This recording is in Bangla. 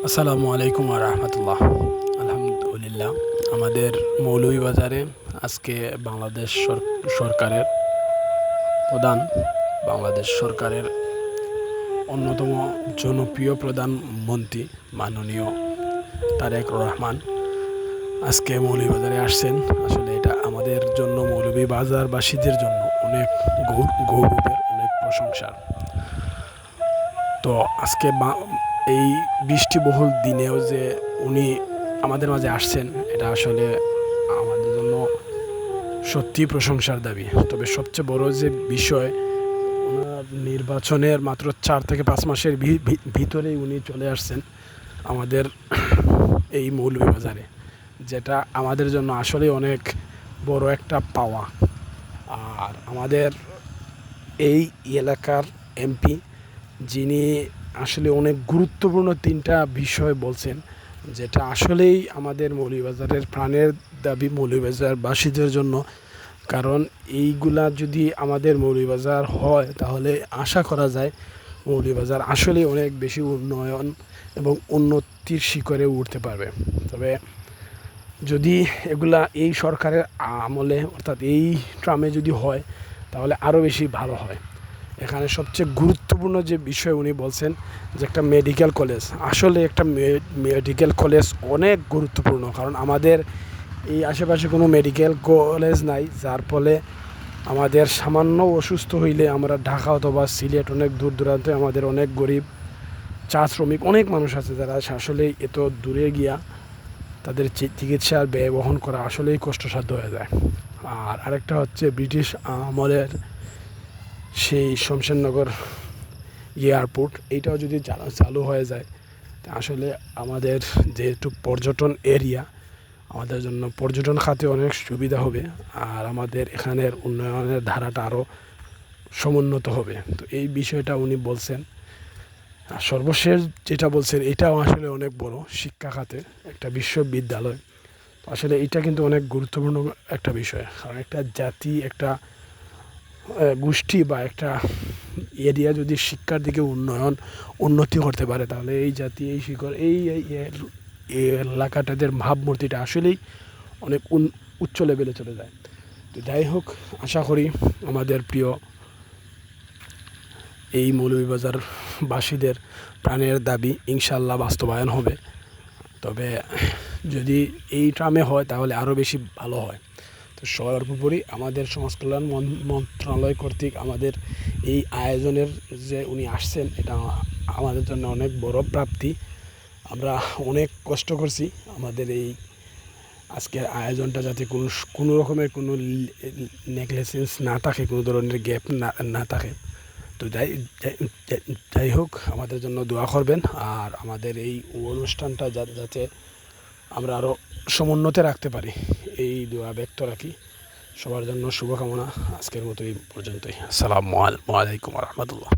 আসসালামু আলাইকুম রাহমাতুল্লাহ। আলহামদুলিল্লাহ, আমাদের মৌলভীবাজারে আজকে সরকারের প্রধান বাংলাদেশ সরকারের অন্যতম জনপ্রিয় প্রধানমন্ত্রী মাননীয় তারেক রহমান আজকে মৌলভীবাজারে আসছেন। আসলে এটা আমাদের জন্য, মৌলভীবাজারবাসীদের জন্য অনেক গৌরবের, অনেক প্রশংসার। তো আজকে এই বৃষ্টিবহুল দিনেও যে উনি আমাদের মাঝে আসছেন, এটা আসলে আমাদের জন্য সত্যি প্রশংসার দাবি। তবে সবচেয়ে বড় যে বিষয়, ওনার নির্বাচনের মাত্র 4 থেকে 5 মাসের ভিতরেই উনি চলে আসছেন আমাদের এই মৌলভীবাজারে, যেটা আমাদের জন্য আসলে অনেক বড় একটা পাওয়া। আর আমাদের এই এলাকার এমপি, যিনি আসলে অনেক গুরুত্বপূর্ণ 3টা বিষয় বলছেন, যেটা আসলেই আমাদের মৌলভীবাজারের প্রাণের দাবি মৌলভীবাজারবাসীদের জন্য। কারণ এইগুলা যদি আমাদের মৌলভীবাজার হয়, তাহলে আশা করা যায় মৌলভীবাজার আসলেই অনেক বেশি উন্নয়ন এবং উন্নতির শিখরে উঠতে পারবে। তবে যদি এগুলা এই সরকারের আমলে, অর্থাৎ এই ট্রামে যদি হয়, তাহলে আরও বেশি ভালো হয়। এখানে সবচেয়ে গুরুত্বপূর্ণ যে বিষয় উনি বলছেন, যে একটা মেডিকেল কলেজ। আসলে একটা মেডিকেল কলেজ অনেক গুরুত্বপূর্ণ, কারণ আমাদের এই আশেপাশে কোনো মেডিকেল কলেজ নাই, যার ফলে আমাদের সামান্য অসুস্থ হইলে আমরা ঢাকা অথবা সিলেট, অনেক দূর দূরান্তে আমাদের অনেক গরিব চা শ্রমিক অনেক মানুষ আছে, যারা আসলে এত দূরে গিয়া তাদের চিকিৎসার ব্যয় বহন করা আসলেই কষ্টসাধ্য হয়ে যায়। আর আরেকটা হচ্ছে ব্রিটিশ আমলের সেই শমশেরনগর এয়ারপোর্ট, এইটাও যদি চালু হয়ে যায়, আসলে আমাদের যেহেতু পর্যটন এরিয়া, আমাদের জন্য পর্যটন খাতে অনেক সুবিধা হবে। আর আমাদের এখানের উন্নয়নের ধারাটা আরও সমুন্নত হবে। তো এই বিষয়টা উনি বলছেন। আর সর্বশেষ যেটা বলছেন, এটাও আসলে অনেক বড়, শিক্ষা খাতে একটা বিশ্ববিদ্যালয়। আসলে এটা কিন্তু অনেক গুরুত্বপূর্ণ একটা বিষয়, কারণ একটা জাতি, একটা গোষ্ঠী বা একটা এরিয়া যদি শিক্ষার দিকে উন্নতি করতে পারে, তাহলে এই জাতি, এই শিকড়, এই এলাকাটাদের ভাবমূর্তিটা আসলেই অনেক উচ্চ লেভেলে চলে যায়। তো যাই হোক, আশা করি আমাদের প্রিয় এই মৌলভীবাজারবাসীদের প্রাণের দাবি ইনশাল্লাহ বাস্তবায়ন হবে। তবে যদি এই ট্রামে হয়, তাহলে আরও বেশি ভালো হয়। তো সর্বোপরি আমাদের সমাজ কল্যাণ মন্ত্রণালয় কর্তৃক আমাদের এই আয়োজনের যে উনি আসছেন, এটা আমাদের জন্য অনেক বড় প্রাপ্তি। আমরা অনেক কষ্ট করছি আমাদের এই আজকের আয়োজনটা যাতে কোনো রকমের কোনো নেগলিজেন্স না থাকে, কোনো ধরনের গ্যাপ না থাকে। তো যাই হোক, আমাদের জন্য দোয়া করবেন। আর আমাদের এই অনুষ্ঠানটা যাতে আমরা আরও সমুন্নতে রাখতে পারি, এই দোয়া ব্যক্ত রাখি। সবার জন্য শুভকামনা। আজকের মতো এই পর্যন্তই। আসসালামু আলাইকুম রহমতুল্লাহ।